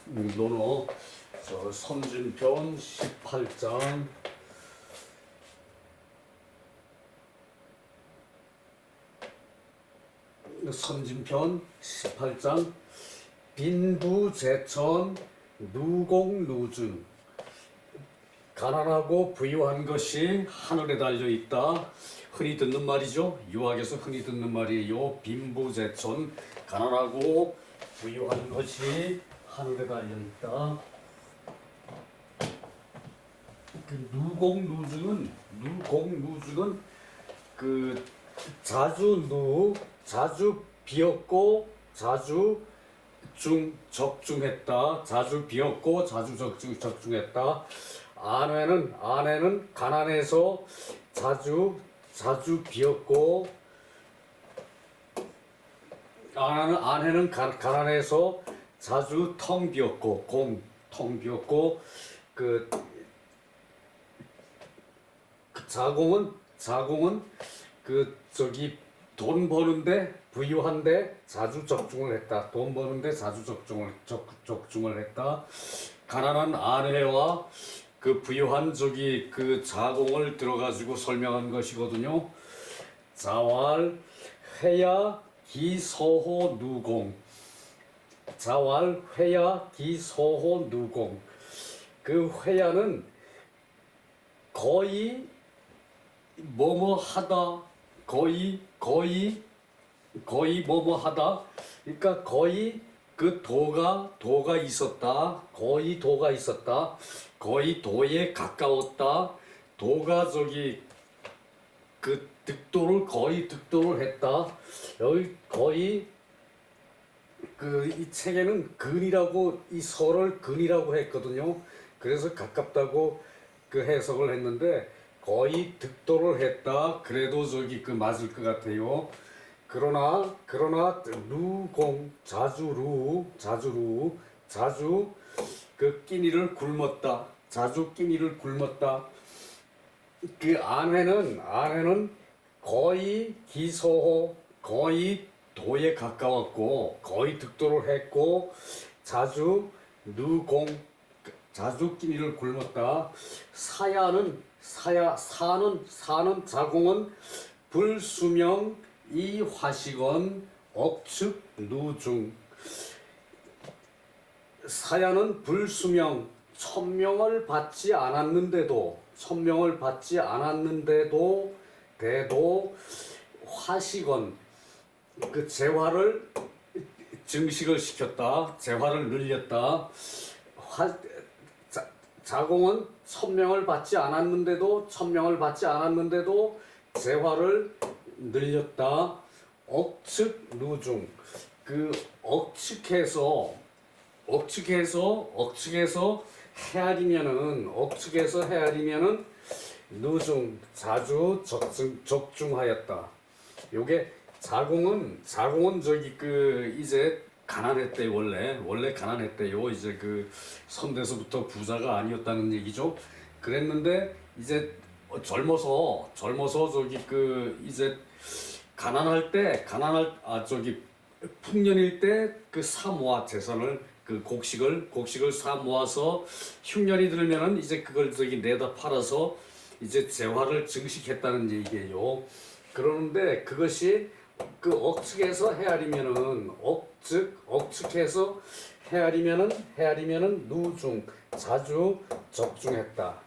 논어 선진편 18장 선진편 18장 빈부제천 누공누준 가난하고 부유한 것이 하늘에 달려 있다. 흔히 듣는 말이죠. 유학에서 흔히 듣는 말이에요. 빈부제천 가난하고 부유한 것이 하늘에 달려 있다. 그 누공누주는 그 자주 비었고 자주 적중했다. 자주 비었고 자주 적중했다. 아내는 가난해서 자주 비었고 아내는 가난해서 자주 텅 비었고 텅 비었고 그 자공은 돈 버는데 부유한데 자주 적중을 했다. 돈 버는데 자주 적중을 했다. 가난한 아내와 그 부유한 그 자공을 들어가지고 설명한 것이거든요. 자왈 회야 기서호 누공. 자왈 회야 기서호 누공. 그 회야는 거의 뭐뭐 하다, 거의 뭐뭐 하다. 그러니까 거의 그 도가 있었다. 거의 도가 있었다. 거의 도에 가까웠다. 도가 그 거의 득도를 했다. 여기 거의 이 책에는 근이라고 이 설을 근이라고 했거든요. 그래서 가깝다고 그 해석을 했는데 거의 득도를 했다. 그래도 맞을 것 같아요. 그러나 루공 자주 그 끼니를 굶었다. 자주 끼니를 굶었다. 그 아내는 거의 기소호 거의 도에 가까웠고 거의 득도를 했고 자주 끼니를 굶었다. 사는 자공은 불수명 이 화식은 억측 누중. 사야는 불수명 천명을 받지 않았는데도 대도 화식은 그 재화를 증식을 시켰다. 재화를 늘렸다. 자공은 천명을 받지 않았는데도 재화를 늘렸다. 억측 누중. 그 억측해서 헤아리면은 누중 자주 적중하였다. 요게 자공은 이제 가난했대. 원래 가난했대요. 이제 그 선대서부터 부자가 아니었다는 얘기죠. 그랬는데 이제 젊어서 이제 풍년일 때 그 사모아 재산을 그 곡식을 사모아서 흉년이 들면은 이제 그걸 내다 팔아서 이제 재화를 증식했다는 얘기예요. 그러는데 그것이 그 억측해서 헤아리면은 억측해서 헤아리면은 누중 자주 적중했다.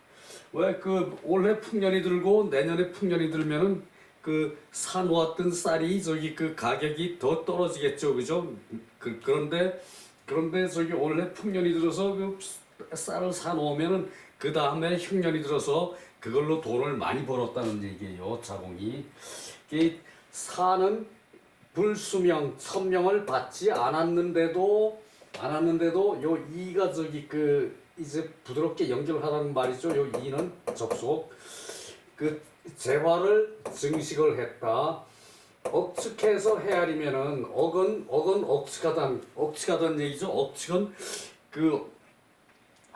왜 그 올해 풍년이 들고 내년에 풍년이 들면은 그 사놓았던 쌀이 그 가격이 더 떨어지겠죠, 그죠? 그런데 올해 풍년이 들어서 그 쌀을 사놓으면은 그 다음에 흉년이 들어서 그걸로 돈을 많이 벌었다는 얘기예요, 자공이. 사는 불수명 천명을 받지 않았는데도 요 이가 이제 부드럽게 연결하라는 말이죠. 요 이는 접속. 그 재화를 증식을 했다. 억측해서 헤아리면은 억은 억측하다는 얘기죠. 억측은 그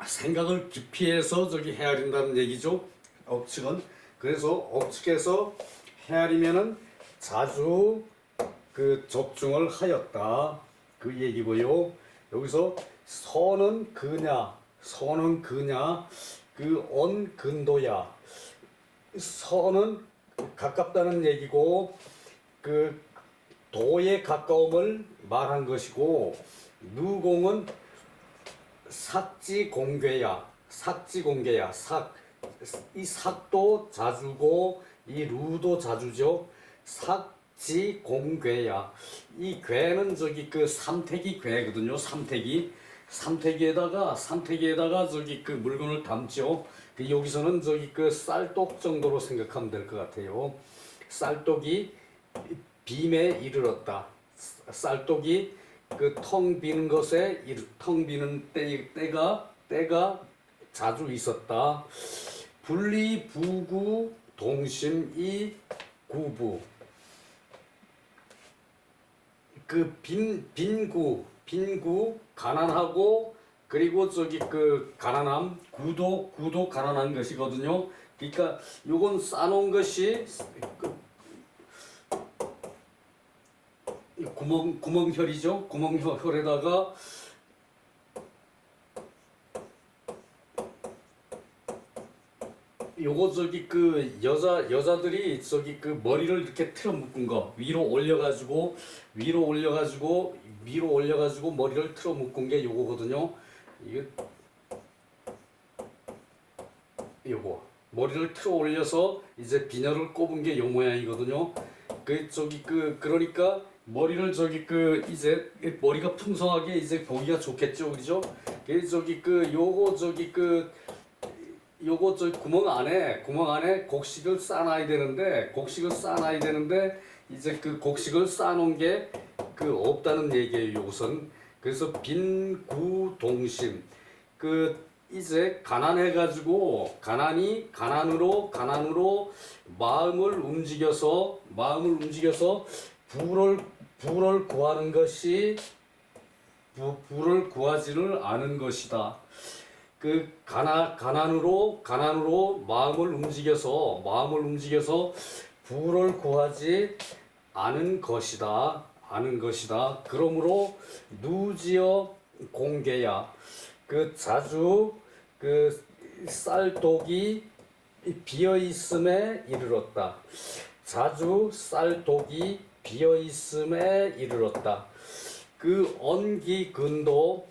생각을 깊이 해서 헤아린다는 얘기죠. 억측은. 그래서 억측해서 헤아리면은 자주 그 적중을 하였다. 그 얘기고요. 여기서 서는 그냐, 서는 그냐, 그 언 근도야. 서는 가깝다는 얘기고 그 도의 가까움을 말한 것이고, 누공은 삭지 공괴야, 삭지 공괴야. 이 삭도 자주고 이 루도 자주죠. 삭지 공괴야. 이 괴는 저기 그 삼태기 괴거든요. 삼태기에다가 저기 그 물건을 담죠. 그 여기서는 저기 그 쌀독 정도로 생각하면 될 것 같아요. 쌀독이 빔에 이르렀다. 쌀독이 그 텅 비는 것에 텅 비는 때가 자주 있었다. 분리 부구 동심이 구부. 그 빈구 가난하고, 그리고 저기 그 가난함, 구도 가난한 것이거든요. 그러니까 요건 싸놓은 것이 구멍혈이죠. 구멍혈에다가 요거 저기 그 여자들이 저기 그 머리를 이렇게 틀어 묶은 거 위로 올려가지고 머리를 틀어 묶은 게 요거거든요. 요거 머리를 틀어 올려서 이제 비녀를 꼽은 게 요 모양이거든요. 그 저기 그러니까 머리를 저기 그 이제 머리가 풍성하게 이제 보기가 좋겠죠, 그죠? 그 저기 그 요거 저기 그 요거 저 구멍 안에 곡식을 싸놔야 되는데 이제 그 곡식을 싸놓은 게 그 없다는 얘기예요, 요것은. 그래서 빈구동심, 그 이제 가난해가지고 가난으로 마음을 움직여서 부를 구하는 것이 부를 구하지를 않은 것이다. 그 가난으로 마음을 움직여서 부를 구하지 않은 것이다. 그러므로 누지어 공개야. 그 자주 그 쌀독이 비어 있음에 이르렀다. 자주 쌀독이 비어 있음에 이르렀다. 그 언기근도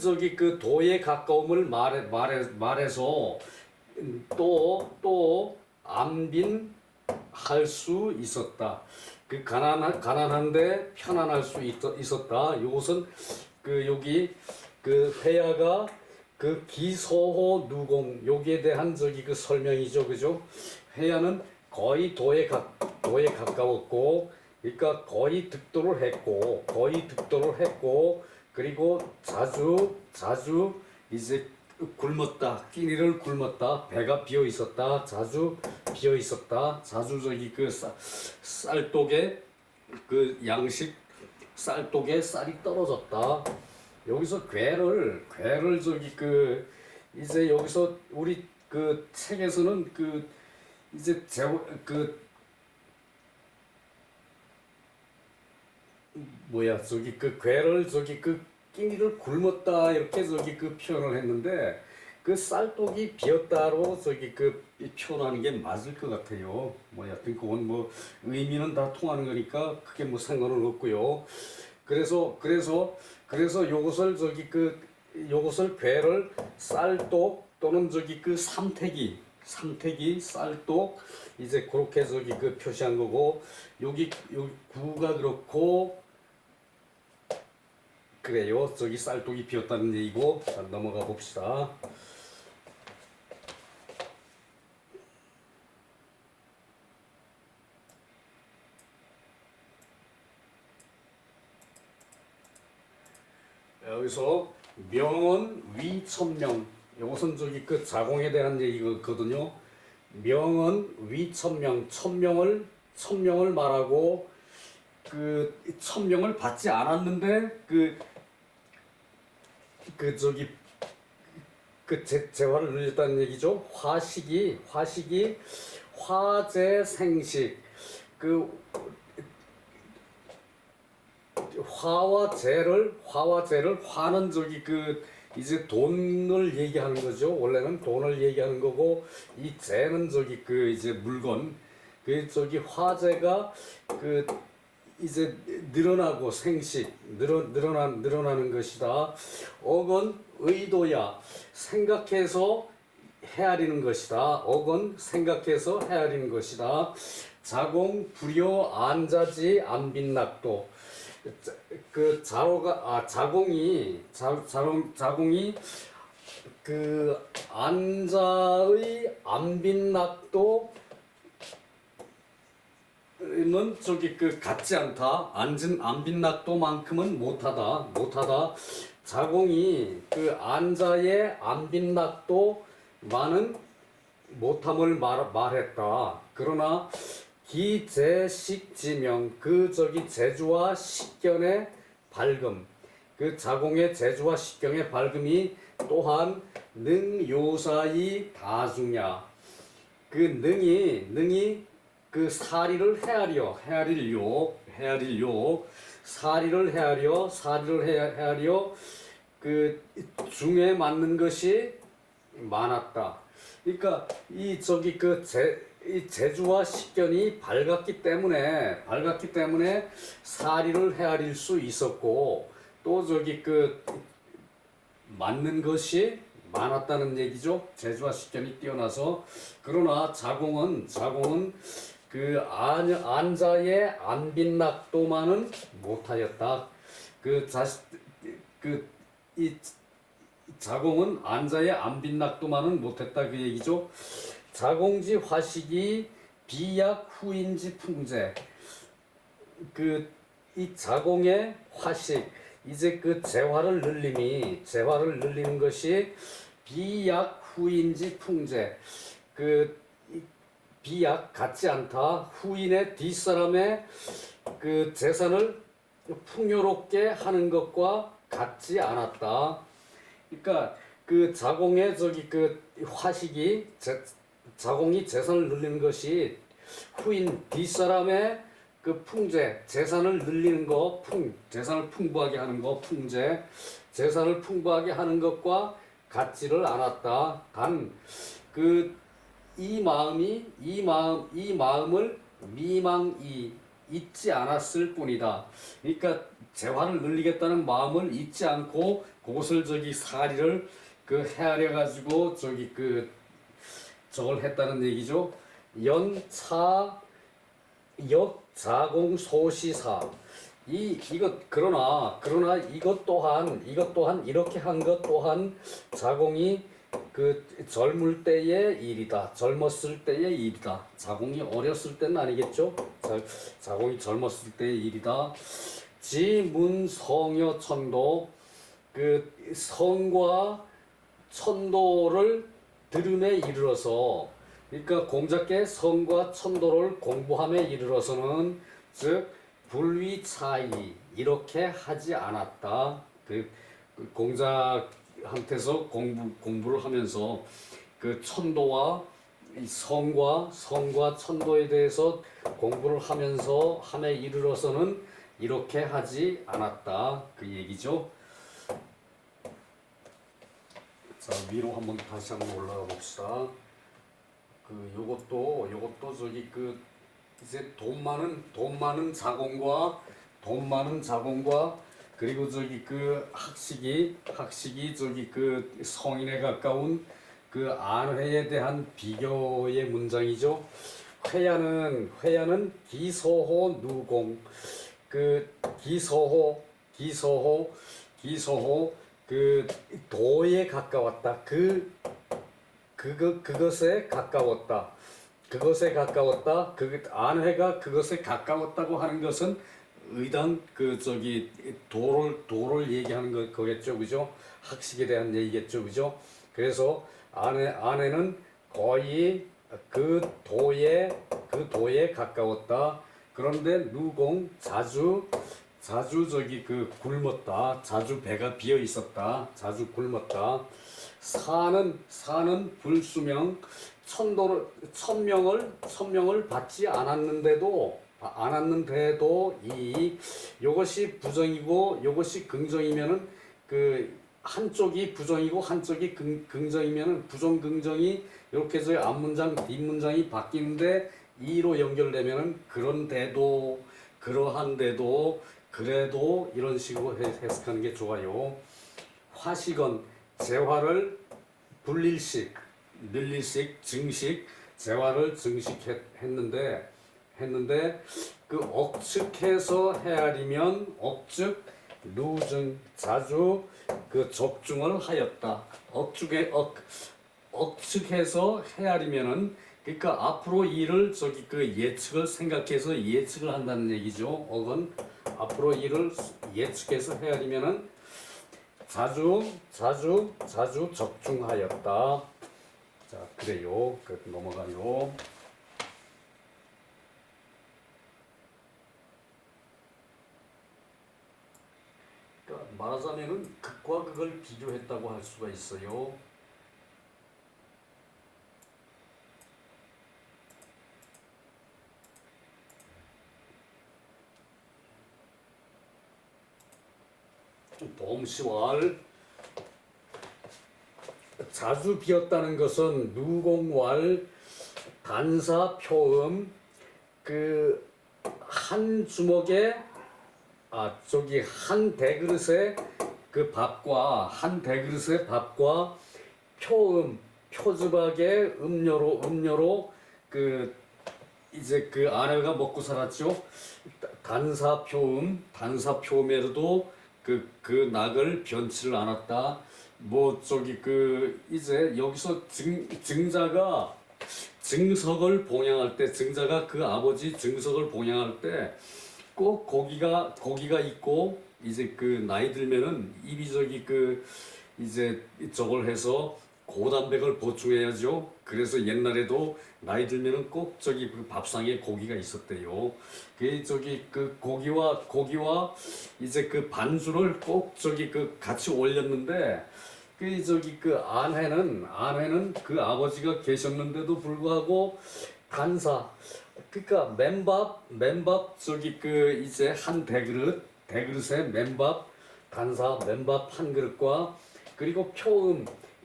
저기 그 도의 가까움을 말해서 또 안빈할 수 있었다. 그 가난한데 편안할 수 있었다. 이것은 그 여기 그 회야가 그 기소호 누공 여기에 대한 저기 그 설명이죠, 그죠? 회야는 거의 도에 가까웠고, 그러니까 거의 득도를 했고, 그리고 자주 이제 굶었다, 끼니를 굶었다, 배가 비어 있었다, 자주 저기 그 쌀독에 그 양식 쌀독에 쌀이 떨어졌다. 여기서 괴를 저기 그 이제 여기서 우리 그 책에서는 그 이제 저기 그 괴를 저기 그 끼니를 굶었다 이렇게 저기 그 표현을 했는데, 그 쌀독이 비었다로 저기 그 표현하는 게 맞을 것 같아요. 여튼 그건 의미는 다 통하는 거니까 크게 상관은 없고요. 그래서 요것을 저기 요것을 괴를 쌀독 또는 저기 그 삼태기 쌀독 이제 그렇게 저기 그 표시한 거고, 여기 구가 그렇고 그래요. 저기 쌀독이 비었다는 얘기고. 자, 넘어가 봅시다. 여기서 명은 위천명, 이것은 저기 그 자공에 대한 얘기거든요. 명은 위천명, 천명을 말하고, 그 천명을 받지 않았는데 저기 그 재화를 늘렸다는 얘기죠. 화식이 화재 생식, 그 화는 저기 그 이제 돈을 얘기하는 거죠. 원래는 돈을 얘기하는 거고, 이 재는 저기 그 이제 물건, 그 저기 화재가 그 이제 늘어나고 늘어나는 것이다. 억은 의도야, 생각해서 헤아리는 것이다. 억은 생각해서 헤아리는 것이다. 자공 불여 안자지 안빈낙도. 그 자공이 그 안자의 안빈낙도 는 저기 그 같지 않다. 안빈낙도만큼은 못하다. 자공이 그 안자의 안빈낙도만은 못함을 말했다. 그러나 기재식지명, 그 저기 재주와 식견의 밝음, 그 자공의 재주와 식견의 밝음이 또한 능요사이 다중야. 그 능이 그 사리를 헤아릴요. 사리를 헤아려 그 중에 맞는 것이 많았다. 그러니까 이 저기 이 재주와 식견이 밝았기 때문에 사리를 헤아릴 수 있었고, 또 저기 그 맞는 것이 많았다는 얘기죠. 재주와 식견이 뛰어나서. 그러나 자공은 그 안자의 안빈낙도만은 못하였다. 이 자공은 안자의 안빈낙도만은 못했다, 그 얘기죠. 자공지 화식이 비약 후인지 풍제. 이 자공의 화식, 이제 그 재화를 늘리는 것이 비약 후인지 풍제. 비약 같지 않다. 후인의 뒷사람의 그 재산을 풍요롭게 하는 것과 같지 않았다. 그러니까 그 자공의 저기 그 화식이 자공이 재산을 늘리는 것이 후인 뒷사람의 그 풍제, 재산을 늘리는 거, 재산을 풍부하게 하는 거, 풍제, 재산을 풍부하게 하는 것과 같지를 않았다. 단 이 마음을 미망이 잊지 않았을 뿐이다. 그러니까 재화를 늘리겠다는 마음을 잊지 않고 그것을 저기 사리를 그 헤아려 가지고 저기 그 저걸 했다는 얘기죠. 연차 역자공 소시사. 그러나 이것 또한 이렇게 한 것 또한 자공이 그 젊을 때의 일이다. 젊었을 때의 일이다. 자공이 어렸을 때는 아니겠죠. 자공이 젊었을 때의 일이다. 지문성여 천도, 그 성과 천도를 들음에 이르러서, 그러니까 공자께 성과 천도를 공부함에 이르러서는 즉 불위차이 이렇게 하지 않았다. 그 공자한테서 공부를 하면서 그 천도와 이 성과 천도에 대해서 공부를 하면서 함에 이르러서는 이렇게 하지 않았다, 그 얘기죠. 자, 위로 다시 한번 올라가 봅시다. 요것도 저기 이제 돈 많은 자공과 그리고 저기 학식이 저기 성인에 가까운 안회에 대한 비교의 문장이죠. 회야는 기소호 누공, 기소호 도에 가까웠다. 그것에 가까웠다. 안회가 그것에 가까웠다고 하는 것은 의당 도를 얘기하는 거겠죠, 그죠? 학식에 대한 얘기겠죠, 그죠? 그래서 안회는 거의 그 도에 가까웠다. 그런데 누공 자주 굶었다. 자주 배가 비어 있었다. 자주 굶었다. 사는 불수명, 천명을 받지 않았는데도 않았는데도 이 요것이 부정이고 요것이 긍정이면은 그 한쪽이 부정이고 한쪽이 긍정이면은 부정 긍정이 이렇게 해서 앞문장 뒷문장이 바뀌는데 이로 연결되면은 그런데도 그러한데도 그래도 이런 식으로 해석하는 게 좋아요. 화식은 재화를 불릴식, 밀릴식, 증식, 재화를 증식했는데 그 억측해서 헤아리면 억측, 누증, 자주 그 적중을 하였다. 억측해서 헤아리면은 그러니까 앞으로 일을 저기 그 예측을 생각해서 예측을 한다는 얘기죠. 억은 앞으로 일을 예측해서 헤아리면은 자주 적중하였다. 자, 그래요. 넘어가요. 그러니까 말하자면은 극과 극을 비교했다고 할 수가 있어요. 봄시왈 자주 비었다는 것은 누공왈 단사 표음 그 한 주먹에 저기 한 대그릇의 그 밥과 한 대그릇의 밥과 표주박의 음료로 그 이제 그 아내가 먹고 살았죠. 단사표음에도 그 낙을 변치를 않았다. 뭐 저기 그 이제 여기서 증자가 증석을 봉양할 때 증자가 그 아버지 증석을 봉양할 때 꼭 고기가 있고 이제 그 나이 들면은 입이 저기 그 이제 저걸 해서 고단백을 보충해야죠. 그래서 옛날에도 나이 들면은 꼭 저기 그 밥상에 고기가 있었대요. 그 저기 그 고기와 이제 그 반주를 꼭 저기 그 같이 올렸는데 그 저기 그 아내는 그 아버지가 계셨는데도 불구하고 단사 그러니까 맨밥 저기 그 이제 한 대그릇에 맨밥 단사 맨밥 한 그릇과 그리고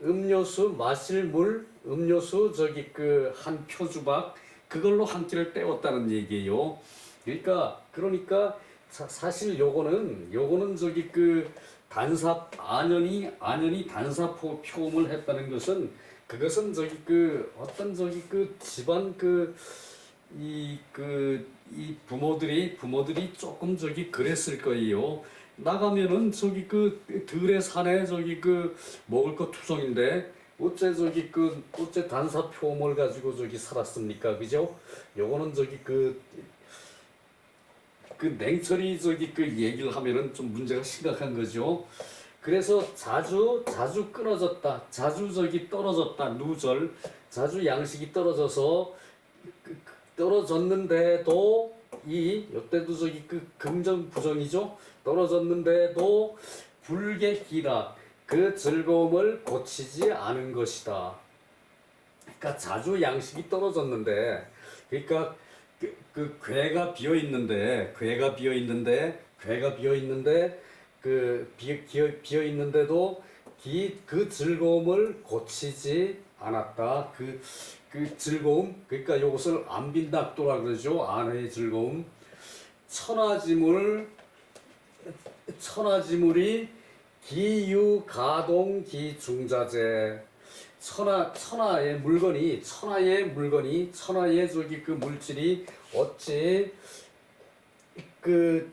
음료수 마실 물 음료수 저기 그 한 표주박 그걸로 한 끼를 때웠다는 얘기예요. 그러니까 사실 요거는 저기 그 안연이 단사 표음을 했다는 것은 그것은 저기 그 어떤 저기 그 집안 이 부모들이 조금 저기 그랬을 거예요. 나가면은 저기 그 들의 산에 저기 그 먹을 거 투성인데 어째 단사 표음을 가지고 저기 살았습니까? 그죠? 요거는 저기 그 냉철히 저기 그 얘기를 하면은 좀 문제가 심각한 거죠. 그래서 자주 끊어졌다. 자주 저기 떨어졌다. 누절. 자주 양식이 떨어졌는데도 이때도 저기 그 긍정 부정이죠. 떨어졌는데도 불개기락 그 즐거움을 고치지 않은 것이다. 그러니까 자주 양식이 떨어졌는데 그러니까 그 괴가 비어 있는데 비어 있는데도 그 즐거움을 고치지 않았다. 그 즐거움 그러니까 이것을 안빈낙도라 그러죠. 아내의 즐거움. 천하지물이 기유가동 기중자재 천하의 물건이 천하의 저기 그 물질이 어찌 그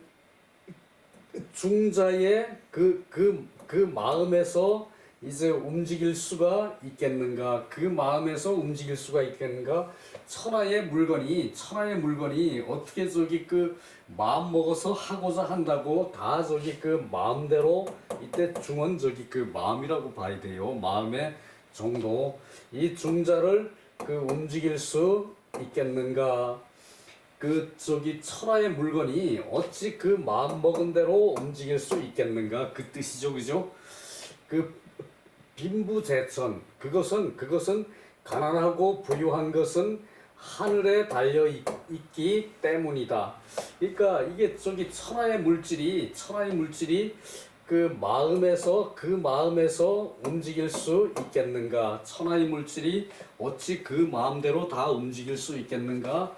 중자의 그 마음에서 이제 움직일 수가 있겠는가? 그 마음에서 움직일 수가 있겠는가? 천하의 물건이 어떻게 저기 그 마음 먹어서 하고자 한다고 다 저기 그 마음대로 이때 중은 저기 그 마음이라고 봐야 돼요. 마음의 정도. 이 중자를 그 움직일 수 있겠는가? 그 저기 천하의 물건이 어찌 그 마음 먹은 대로 움직일 수 있겠는가? 그 뜻이죠, 그죠? 그 빈부재천 그것은 가난하고 부유한 것은 하늘에 달려 있기 때문이다. 그러니까 이게 저기 천하의 물질이 그 마음에서 움직일 수 있겠는가? 천하의 물질이 어찌 그 마음대로 다 움직일 수 있겠는가?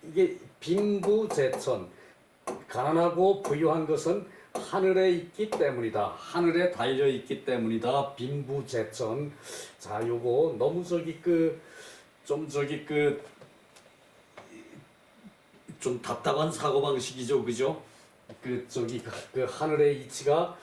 이게 빈부재천, 가난하고 부유한 것은 하늘에 있기 때문이다. 하늘에 달려 있기 때문이다. 빈부재천. 자, 요거 너무 좀 답답한 사고방식이죠, 그죠? 그 하늘의 이치가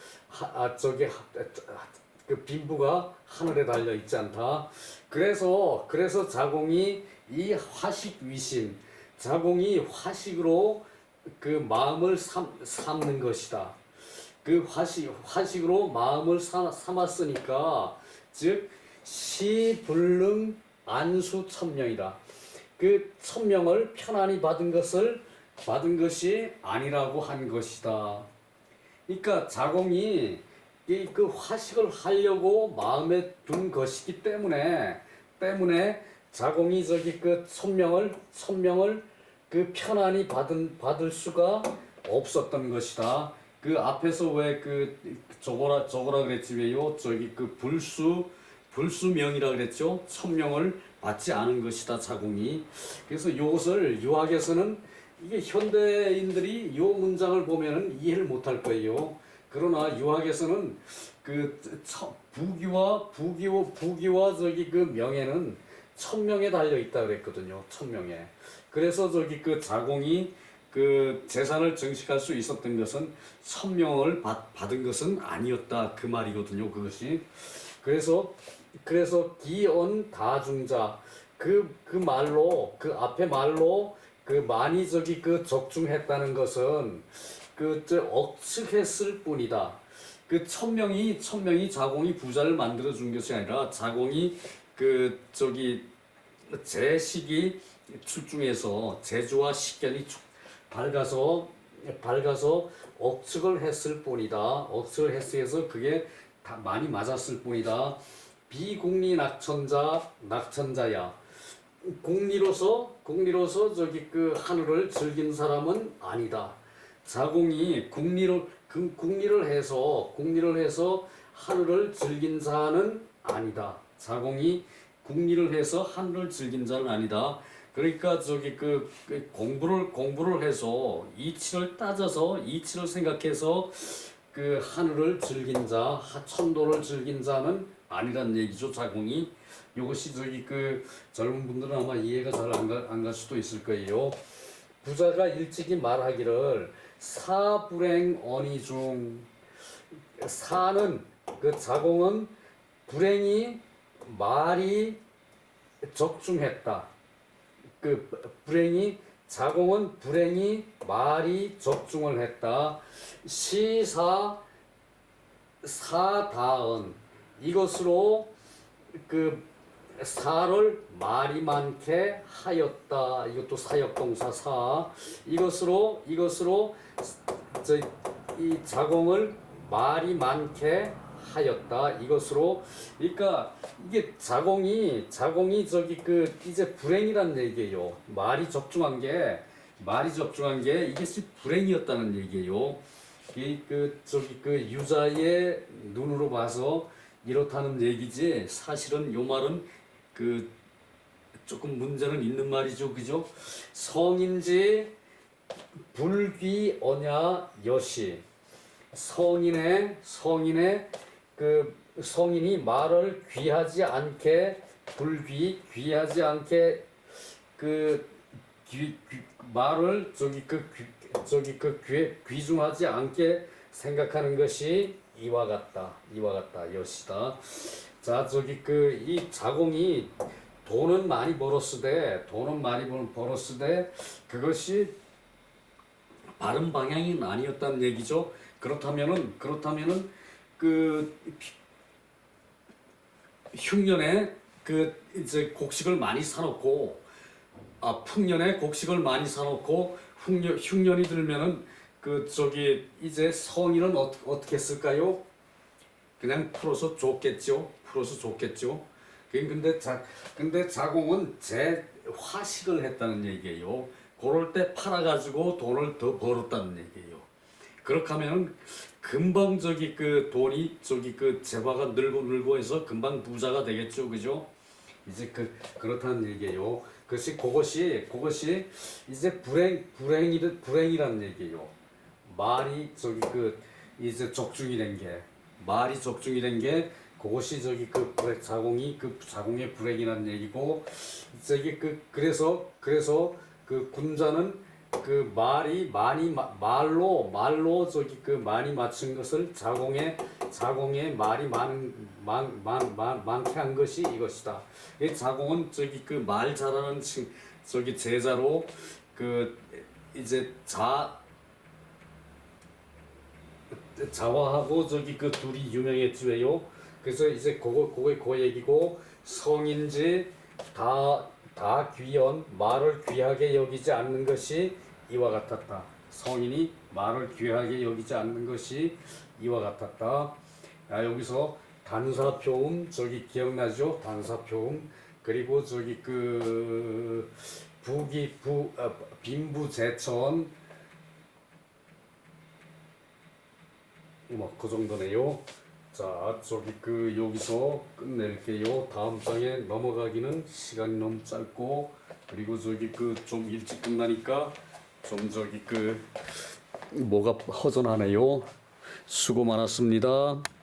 그 빈부가 하늘에 달려 있지 않다. 그래서 자공이 이 화식 위심, 자공이 화식으로 그 마음을 삼는 것이다. 그 화식으로 마음을 삼았으니까 즉 시불능 안수 천명이다. 그 천명을 편안히 받은 것이 아니라고 한 것이다. 그러니까 자공이 그 화식을 하려고 마음에 둔 것이기 때문에 자공이 그 천명을 그 편안히 받을 수가 없었던 것이다. 그 앞에서 왜 저거라 그랬지 왜요? 그 불수명이라 그랬죠. 천명을 받지 않은 것이다, 자공이. 그래서 이것을 유학에서는 이게 현대인들이 이 문장을 보면은 이해를 못할 거예요. 그러나 유학에서는 그 부귀와 그 명예는 천명에 달려 있다 그랬거든요. 천명에. 그래서 그 자공이 그 재산을 증식할 수 있었던 것은 천명을 받은 것은 아니었다, 그 말이거든요. 그것이. 그래서 기언 다중자, 그 말로, 그 앞에 말로 그 많이 그 적중했다는 것은 억측했을 뿐이다. 그 천명이 자공이 부자를 만들어 준 것이 아니라 자공이 재식이 출중해서 재주와 식견이 밝아서 억측을 했을 뿐이다. 억측을 했어서 그게 다 많이 맞았을 뿐이다. 비공리 낙천자야. 공리로서 그 하늘을 즐긴 사람은 아니다. 자공이 궁리를 해서 하늘을 즐긴 자는 아니다. 자공이 궁리를 해서 하늘을 즐긴 자는 아니다. 그러니까 공부를 해서 이치를 생각해서 그 하늘을 즐긴 자, 천도를 즐긴 자는 아니란 얘기죠, 자공이. 이것이 그 젊은 분들은 아마 이해가 잘 안 갈 수도 있을 거예요. 부자가 일찍이 말하기를 사불행 언이중, 사는 그 자공은 말이 적중했다. 자공은 말이 적중을 했다. 사다은 이것으로 그 사를 말이 많게 하였다. 이것도 사역동사 사. 이것으로 이 자공을 말이 많게 하였다. 이것으로. 그러니까 이게 자공이 이제 불행이란 얘기예요. 말이 적중한 게 이게 불행이었다는 얘기예요. 그 유자의 눈으로 봐서 이렇다는 얘기지, 사실은 요 말은 조금 문제는 있는 말이죠, 그죠? 성인지 불귀 언야 여시. 성인의 성인이 말을 귀하지 않게 말을 귀중하지 않게 생각하는 것이 이와 같다 여시다. 자, 이 자공이 돈은 많이 벌었으되 그것이 바른 방향이 아니었다는 얘기죠. 그렇다면은 흉년에 이제 곡식을 많이 사놓고, 풍년에 곡식을 많이 사놓고 흉년이 들면은 이제 성인은 어떻게 했을까요? 그냥 풀어서 줬겠죠. 근데 자공은 재화식을 했다는 얘기예요. 그럴 때 팔아가지고 돈을 더 벌었다는 얘기예요. 그렇게 하면 금방 저기 그 돈이 저기 그 재화가 늘고 해서 금방 부자가 되겠죠, 그죠? 이제 그렇다는 얘기예요. 그것이 이제 불행이라는 얘기예요. 말이 저기 이제 적중이 된 게, 말이 적중이 된 게 그것이 저기 자공의 불행이라는 얘기고, 저기 그래서 그 군자는 그 말로 저기 많이 맞춘 것을 자공의 말이 많게 한 것이 이것이다. 이 자공은 저기 말 잘하는 저기 제자로 이제 자화하고 저기 둘이 유명했지요. 그래서 이제 그거 얘기고, 성인지 다 귀연 말을 귀하게 여기지 않는 것이 이와 같았다. 성인이 말을 귀하게 여기지 않는 것이 이와 같았다. 여기서 단사표음 저기 기억나죠? 단사표음. 그리고 저기 빈부제천 뭐 그 정도네요. 자, 저기 여기서 끝낼게요. 다음 장에 넘어가기는 시간이 너무 짧고, 그리고 저기 좀 일찍 끝나니까 좀 저기 뭐가 허전하네요. 수고 많았습니다.